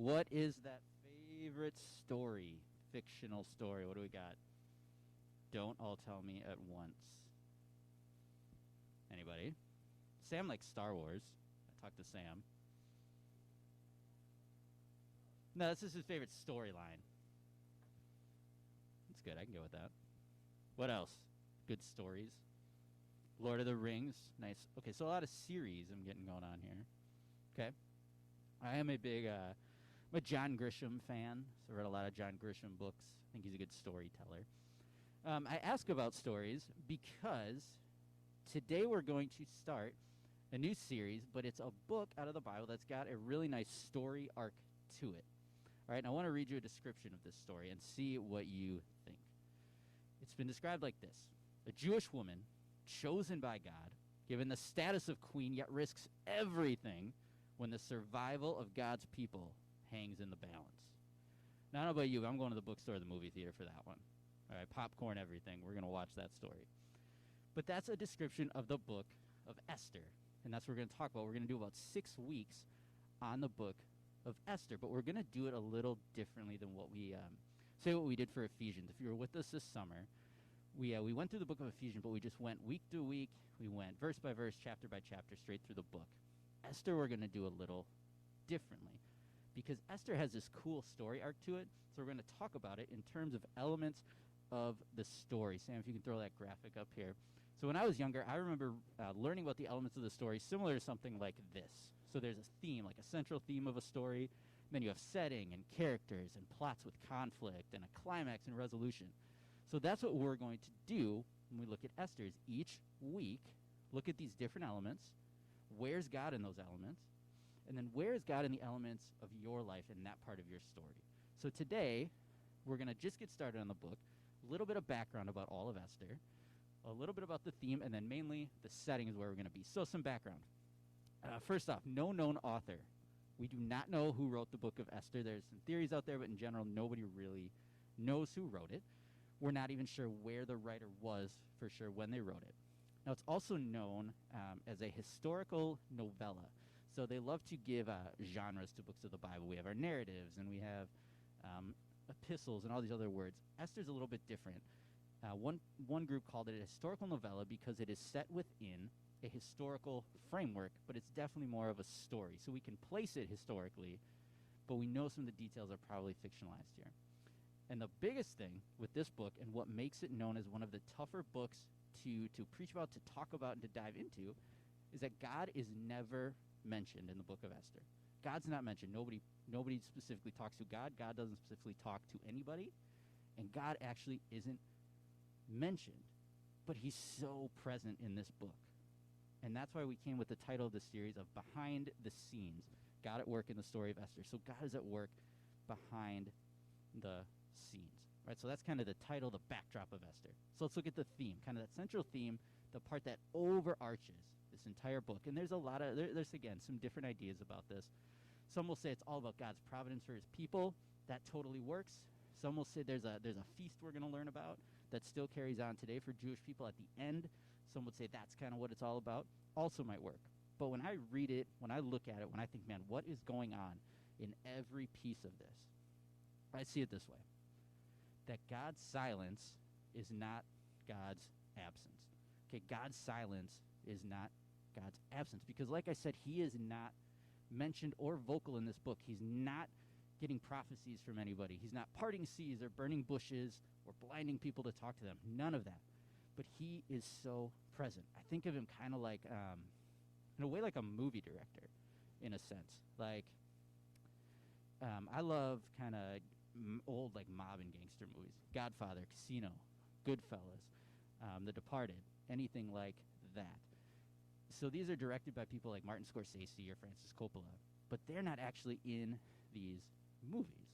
What is that favorite story? Fictional story. What do we got? Don't all tell me at once. Anybody? Sam likes Star Wars. I talked to Sam. No, this is his favorite storyline. That's good. I can go with that. What else? Good stories. Lord of the Rings. Nice. Okay, so a lot of series I'm getting going on here. Okay. I am a big I'm a John Grisham fan. So I read a lot of John Grisham books. I think he's a good storyteller. I ask about stories because today we're going to start a new series, but it's a book out of the Bible that's got a really nice story arc to it. All right, and I want to read you a description of this story and see what you think. It's been described like this. A Jewish woman chosen by God, given the status of queen, yet risks everything when the survival of God's people hangs in the balance. Now, I don't know about you, but I'm going to the bookstore or the movie theater for that one. All right, popcorn, everything. We're going to watch that story. But that's a description of the book of Esther, and that's what we're going to talk about. We're going to do about 6 weeks on the book of Esther, but we're going to do it a little differently than what we did for Ephesians. If you were with us this summer, we went through the book of Ephesians, but we just went week to week. We went verse by verse, chapter by chapter, straight through the book. Esther, we're going to do a little differently because Esther has this cool story arc to it, so we're going to talk about it in terms of elements of the story. Sam, if you can throw that graphic up here. So when I was younger, I remember learning about the elements of the story similar to something like this. So there's a theme, like a central theme of a story. Then you have setting and characters and plots with conflict and a climax and resolution. So that's what we're going to do when we look at Esther's. Each week, look at these different elements. Where's God in those elements? And then where is God in the elements of your life in that part of your story? So today, we're going to just get started on the book. A little bit of background about all of Esther. A little bit about the theme, and then mainly the setting is where we're going to be. So some background. First off, no known author. We do not know who wrote the book of Esther. There's some theories out there, but in general, nobody really knows who wrote it. We're not even sure where the writer was for sure when they wrote it. Now, it's also known as a historical novella. So they love to give genres to books of the Bible. We have our narratives, and we have epistles, and all these other words. Esther's a little bit different. One group called it a historical novella because it is set within a historical framework, but it's definitely more of a story. So we can place it historically, but we know some of the details are probably fictionalized here. And the biggest thing with this book and what makes it known as one of the tougher books to preach about, to talk about, and to dive into is that God is never mentioned in the book of Esther. God's not mentioned. Nobody specifically talks to God. God doesn't specifically talk to anybody. And God actually isn't mentioned. But he's so present in this book. And that's why we came with the title of the series of Behind the Scenes. God at work in the story of Esther. So God is at work behind the scenes. Right, so that's kind of the title, the backdrop of Esther. So let's look at the theme, kind of that central theme, the part that overarches this entire book. And there's a lot of, there's again, some different ideas about this. Some will say it's all about God's providence for his people. That totally works. Some will say there's a feast we're going to learn about that still carries on today for Jewish people at the end. Some would say that's kind of what it's all about. Also might work. But when I read it, when I look at it, when I think, man, what is going on in every piece of this? I see it this way. That God's silence is not God's absence. Okay, God's silence is not God's absence. Because like I said, he is not mentioned or vocal in this book. He's not getting prophecies from anybody. He's not parting seas or burning bushes or blinding people to talk to them. None of that. But he is so present. I think of him kind of like, in a way, like a movie director, in a sense. Like, I love kind of old, like, mob and gangster movies. Godfather, Casino, Goodfellas, The Departed, anything like that. So these are directed by people like Martin Scorsese or Francis Coppola, but they're not actually in these movies.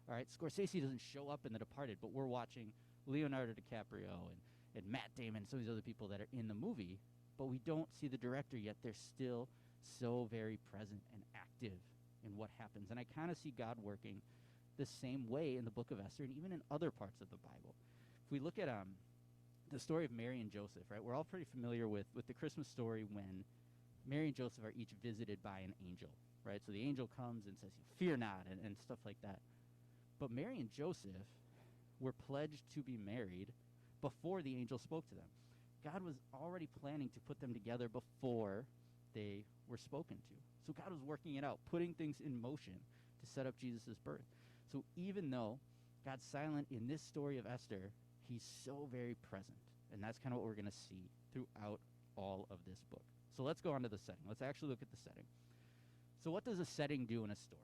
All right, Scorsese doesn't show up in The Departed, but we're watching Leonardo DiCaprio and Matt Damon, some of these other people that are in the movie, but we don't see the director yet. They're still so very present and active in what happens. And I kind of see God working the same way in the book of Esther and even in other parts of the Bible. If we look at the story of Mary and Joseph, right, we're all pretty familiar with the Christmas story when Mary and Joseph are each visited by an angel. right? So the angel comes and says, fear not, and stuff like that. But Mary and Joseph were pledged to be married before the angel spoke to them. God was already planning to put them together before they were spoken to. So God was working it out, putting things in motion to set up Jesus' birth. So even though God's silent in this story of Esther, he's so very present. And that's kind of what we're going to see throughout all of this book. So let's go on to the setting. Let's actually look at the setting. So what does a setting do in a story?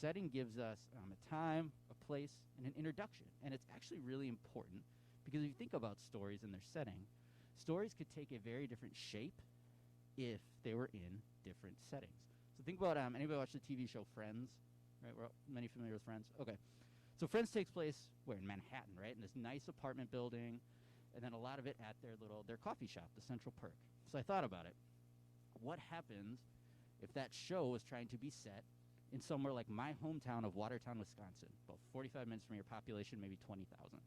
Setting gives us a time, a place, and an introduction. And it's actually really important because if you think about stories and their setting, stories could take a very different shape if they were in different settings. So think about, anybody watch the TV show Friends? Right, we're many familiar with Friends? Okay. So Friends takes place, where? In Manhattan, right? In this nice apartment building, and then a lot of it at their coffee shop, the Central Perk. So I thought about it. What happens if that show was trying to be set in somewhere like my hometown of Watertown, Wisconsin, about 45 minutes from your population, maybe 20,000?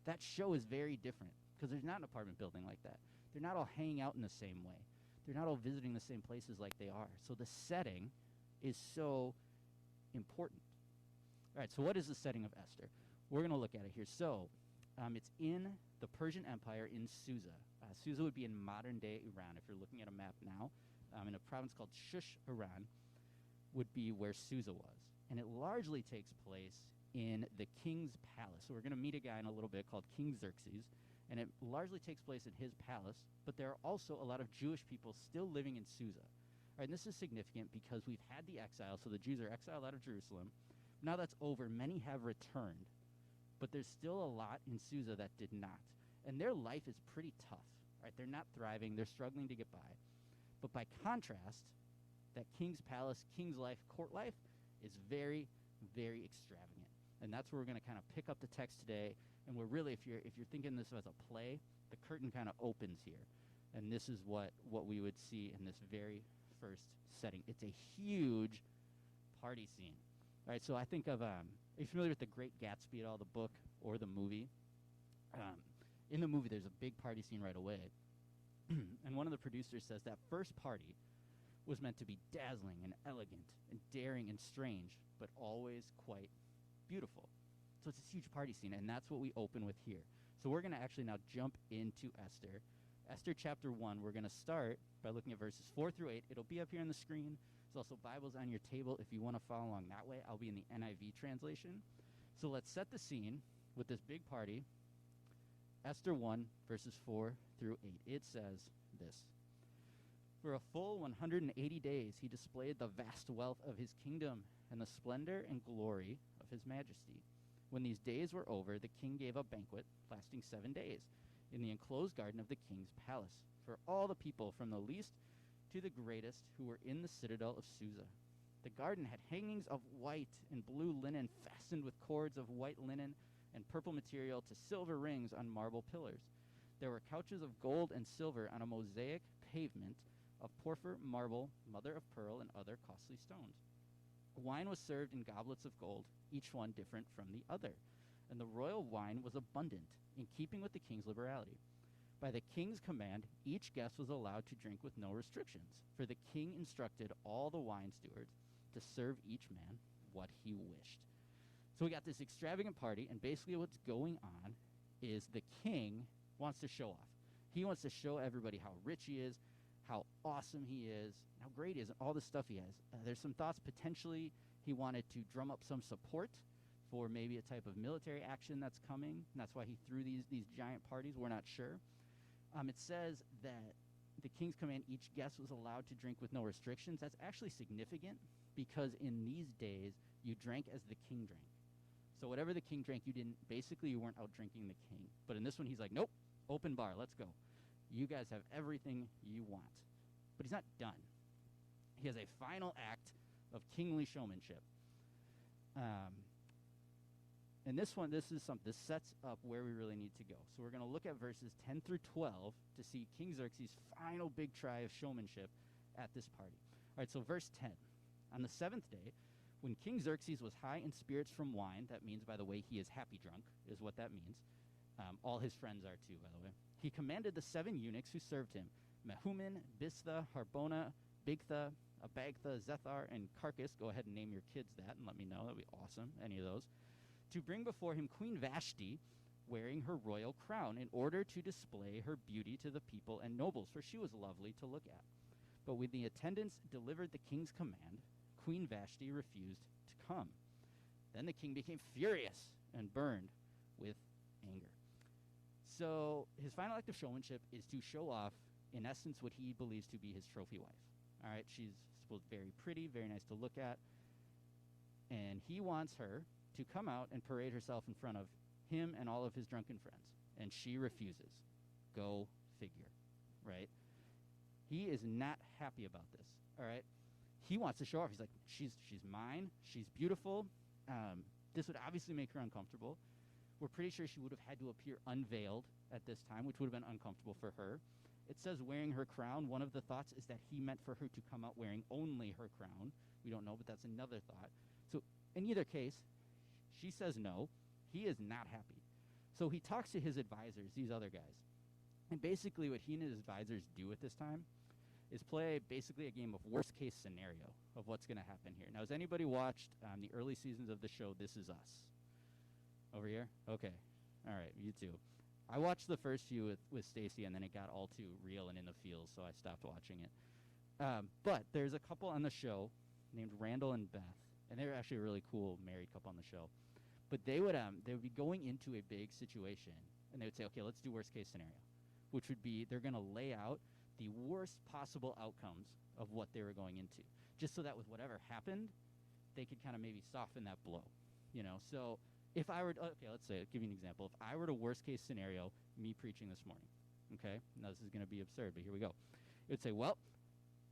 That show is very different because there's not an apartment building like that. They're not all hanging out in the same way. They're not all visiting the same places like they are. So the setting is so important. All right, so what is the setting of Esther? We're going to look at it here. So it's in the Persian Empire in Susa. Susa would be in modern-day Iran. If you're looking at a map now, in a province called Shush, Iran, would be where Susa was. And it largely takes place in the king's palace. So we're going to meet a guy in a little bit called King Xerxes, and it largely takes place in his palace, but there are also a lot of Jewish people still living in Susa. All right, and this is significant because we've had the exile, so the Jews are exiled out of Jerusalem. Now that's over. Many have returned, but there's still a lot in Susa that did not. And their life is pretty tough, right? They're not thriving. They're struggling to get by. But by contrast, that king's palace, king's life, court life is very, very extravagant. And that's where we're going to kind of pick up the text today. And we're really, if you're thinking this as a play, the curtain kind of opens here. And this is what we would see in this very first setting. It's a huge party scene. All right, so I think of, are you familiar with The Great Gatsby at all, the book or the movie? In the movie, there's a big party scene right away. And one of the producers says that first party was meant to be dazzling and elegant and daring and strange, but always quite beautiful. So it's this huge party scene, and that's what we open with here. So we're going to actually now jump into Esther. Esther chapter 1, we're going to start by looking at verses 4 through 8. It'll be up here on the screen. There's also Bibles on your table if you want to follow along that way. I'll be in the NIV translation. So let's set the scene with this big party. Esther 1, verses 4 through 8. It says this. For a full 180 days he displayed the vast wealth of his kingdom and the splendor and glory of his majesty. When these days were over, the king gave a banquet lasting 7 days in the enclosed garden of the king's palace for all the people from the least to the greatest who were in the citadel of Susa. The garden had hangings of white and blue linen fastened with cords of white linen and purple material to silver rings on marble pillars. There were couches of gold and silver on a mosaic pavement of porphyr, marble, mother of pearl, and other costly stones. Wine was served in goblets of gold, each one different from the other, and the royal wine was abundant, in keeping with the king's liberality. By the king's command, each guest was allowed to drink with no restrictions, for the king instructed all the wine stewards to serve each man what he wished. So we got this extravagant party, and basically what's going on is the king wants to show off. He wants to show everybody how rich he is, how awesome he is, how great he is, and all the stuff he has. There's some thoughts potentially he wanted to drum up some support for maybe a type of military action that's coming. And that's why he threw these giant parties. We're not sure. It says that the king's command, each guest was allowed to drink with no restrictions. That's actually significant because in these days, you drank as the king drank. So whatever the king drank, you weren't out drinking the king. But in this one, he's like, nope, open bar, let's go. You guys have everything you want. But he's not done. He has a final act of kingly showmanship. And this sets up where we really need to go. So we're going to look at verses 10 through 12 to see King Xerxes' final big try of showmanship at this party. All right, so verse 10. On the 7th day, when King Xerxes was high in spirits from wine, that means, by the way, he is happy drunk, is what that means. All his friends are too, by the way. He commanded the 7 eunuchs who served him, Mehuman, Bistha, Harbona, Bigtha, Abagtha, Zethar, and Carcass. Go ahead and name your kids that and let me know. That would be awesome, any of those. To bring before him Queen Vashti, wearing her royal crown, in order to display her beauty to the people and nobles, for she was lovely to look at. But when the attendants delivered the king's command, Queen Vashti refused to come. Then the king became furious and burned with anger. So his final act of showmanship is to show off, in essence, what he believes to be his trophy wife. All right, she's supposed very pretty, very nice to look at, and he wants her to come out and parade herself in front of him and all of his drunken friends, and she refuses. Go figure, right? He is not happy about this, all right? He wants to show off. He's like, she's mine. She's beautiful. This would obviously make her uncomfortable. We're pretty sure she would have had to appear unveiled at this time, which would have been uncomfortable for her. It says wearing her crown. One of the thoughts is that he meant for her to come out wearing only her crown. We don't know, but that's another thought. So in either case, she says no. He is not happy. So he talks to his advisors, these other guys. And basically what he and his advisors do at this time is play basically a game of worst case scenario of what's going to happen here. Now, has anybody watched the early seasons of the show This Is Us? Over here? Okay. All right, you too. I watched the first few with Stacy, and then it got all too real and in the feels, so I stopped watching it. But there's a couple on the show named Randall and Beth, and they're actually a really cool married couple on the show. But they would be going into a big situation, and they would say, okay, let's do worst case scenario, which would be they're going to lay out the worst possible outcomes of what they were going into, just so that with whatever happened, they could kind of maybe soften that blow, you know? So if I were, okay, let's say, I'll give you an example. If I were to worst case scenario, me preaching this morning, okay? Now this is going to be absurd, but here we go. It would say, well,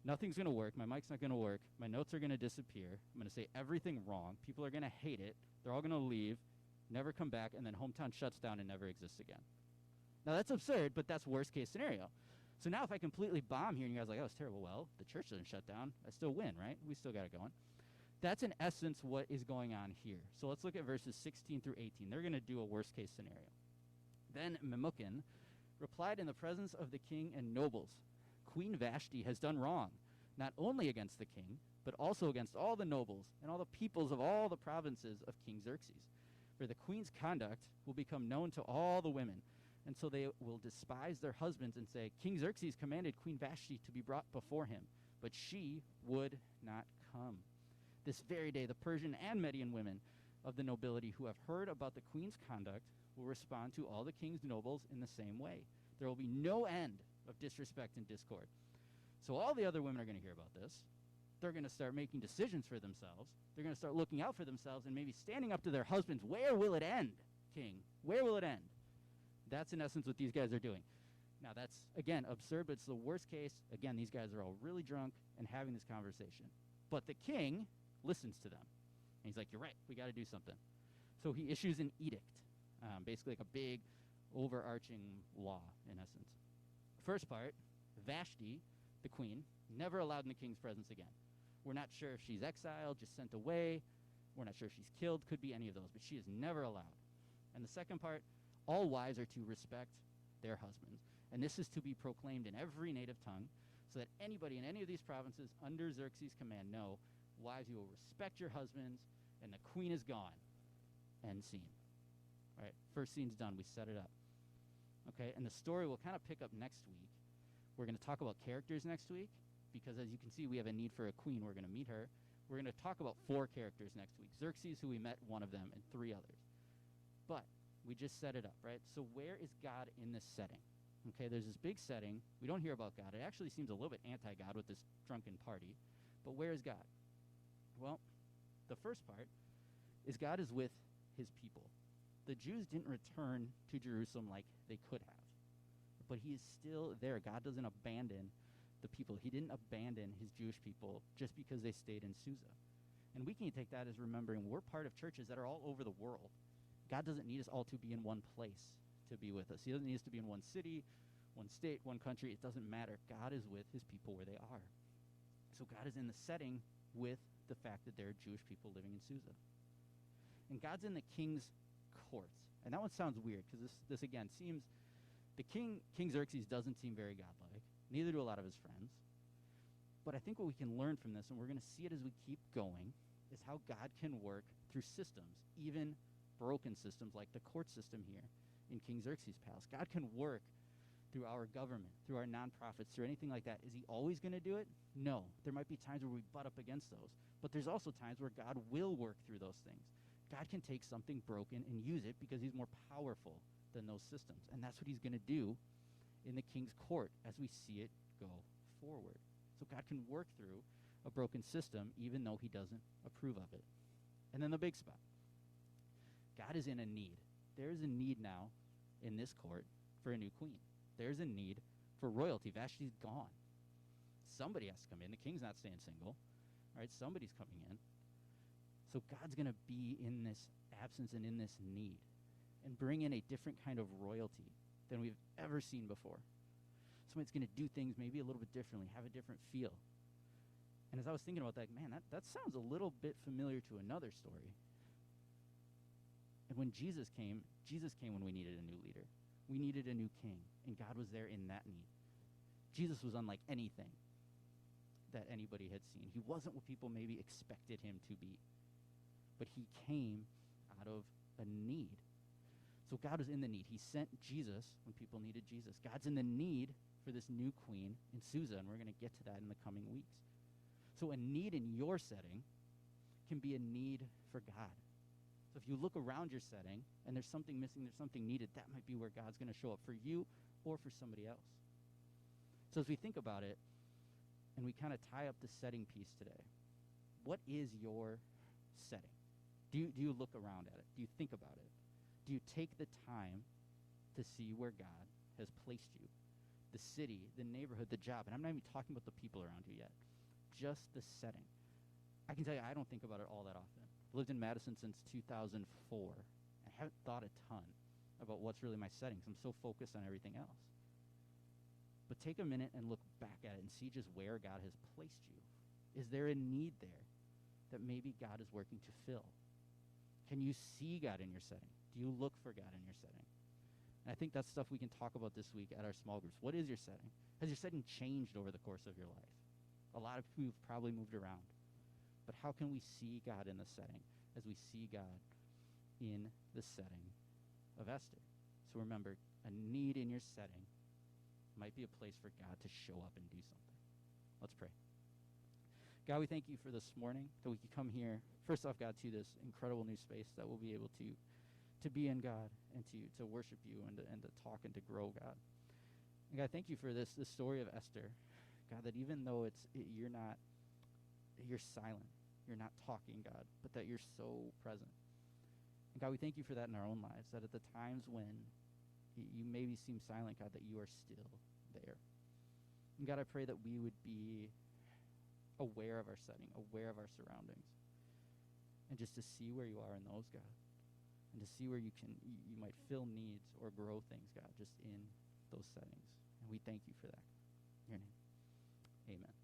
nothing's going to work. My mic's not going to work. My notes are going to disappear. I'm going to say everything wrong. People are going to hate it. They're all going to leave, never come back, and then hometown shuts down and never exists again. Now that's absurd, but that's worst case scenario. So now if I completely bomb here and you guys are like, oh, it's terrible, well, the church doesn't shut down. I still win, right? We still got it going. That's in essence what is going on here. So let's look at verses 16 through 18. They're going to do a worst case scenario. Then Memucan replied in the presence of the king and nobles, Queen Vashti has done wrong, not only against the king, but also against all the nobles and all the peoples of all the provinces of King Xerxes. For the queen's conduct will become known to all the women, and so they will despise their husbands and say, King Xerxes commanded Queen Vashti to be brought before him, but she would not come. This very day, the Persian and Median women of the nobility who have heard about the queen's conduct will respond to all the king's nobles in the same way. There will be no end of disrespect and discord. So all the other women are going to hear about this. They're going to start making decisions for themselves. They're going to start looking out for themselves and maybe standing up to their husbands. Where will it end, king? Where will it end? That's in essence what these guys are doing. Now that's, again, absurd, but it's the worst case. Again, these guys are all really drunk and having this conversation. But the king listens to them. And he's like, you're right, we got to do something. So he issues an edict, basically like a big overarching law in essence. First part, Vashti, the queen, never allowed in the king's presence again. We're not sure if she's exiled, just sent away. We're not sure if she's killed, could be any of those, but she is never allowed. And the second part, all wives are to respect their husbands. And this is to be proclaimed in every native tongue, so that anybody in any of these provinces under Xerxes' command know, wives, you will respect your husbands, and the queen is gone. End scene. All right, first scene's done. We set it up. Okay, and the story will kind of pick up next week. We're going to talk about characters next week, because as you can see, we have a need for a queen. We're going to meet her. We're going to talk about 4 characters next week. Xerxes, who we met, one of them, and 3 others. But we just set it up, right? So where is God in this setting? Okay, there's this big setting. We don't hear about God. It actually seems a little bit anti-God with this drunken party. But where is God? Well, the first part is God is with his people. The Jews didn't return to Jerusalem like they could have. But he is still there. God doesn't abandon the people. He didn't abandon his Jewish people just because they stayed in Susa. And we can take that as remembering we're part of churches that are all over the world. God doesn't need us all to be in one place to be with us. He doesn't need us to be in one city, one state, one country. It doesn't matter. God is with his people where they are. So God is in the setting with the fact that there are Jewish people living in Susa. And God's in the king's courts. And that one sounds weird because this again seems, King Xerxes doesn't seem very godlike. Neither do a lot of his friends. But I think what we can learn from this, and we're going to see it as we keep going, is how God can work through systems, even broken systems like the court system here in King Xerxes' palace. God can work through our government, through our nonprofits, through anything like that. Is he always going to do it? No. There might be times where we butt up against those. But there's also times where God will work through those things. God can take something broken and use it because he's more powerful than those systems. And that's what he's going to do in the king's court as we see it go forward. So God can work through a broken system even though he doesn't approve of it. And then the big spot. God is in a need. There is a need now in this court for a new queen. There's a need for royalty. Vashti's gone. Somebody has to come in. The king's not staying single. All right, somebody's coming in. So God's going to be in this absence and in this need and bring in a different kind of royalty than we've ever seen before. Somebody's going to do things maybe a little bit differently, have a different feel. And as I was thinking about that, man, that sounds a little bit familiar to another story. And when Jesus came when we needed a new leader. We needed a new king, and God was there in that need. Jesus was unlike anything that anybody had seen. He wasn't what people maybe expected him to be. But he came out of a need. So God was in the need. He sent Jesus when people needed Jesus. God's in the need for this new queen in Susa, and we're going to get to that in the coming weeks. So a need in your setting can be a need for God. So if you look around your setting and there's something missing, there's something needed, that might be where God's going to show up for you or for somebody else. So as we think about it, and we kind of tie up the setting piece today, what is your setting? Do you look around at it? Do you think about it? Do you take the time to see where God has placed you? The city, the neighborhood, the job. And I'm not even talking about the people around you yet. Just the setting. I can tell you, I don't think about it all that often. I've lived in Madison since 2004. I haven't thought a ton about what's really my setting, 'cause I'm so focused on everything else. But take a minute and look back at it and see just where God has placed you. Is there a need there that maybe God is working to fill? Can you see God in your setting? Do you look for God in your setting? And I think that's stuff we can talk about this week at our small groups. What is your setting? Has your setting changed over the course of your life? A lot of you have probably moved around. But how can we see God in the setting as we see God in the setting of Esther? So remember, a need in your setting might be a place for God to show up and do something. Let's pray. God, we thank you for this morning, that we could come here, first off, God, to this incredible new space that we'll be able to be in, God, and to worship you and to talk and to grow, God. And God, thank you for this story of Esther, God, that even though you're silent, you're not talking, God, but that you're so present. And God, we thank you for that in our own lives, that at the times when you maybe seem silent, God, that you are still there. And God, I pray that we would be aware of our setting, aware of our surroundings, and just to see where you are in those, God, and to see where you might fill needs or grow things, God, just in those settings. And we thank you for that. In your name, amen.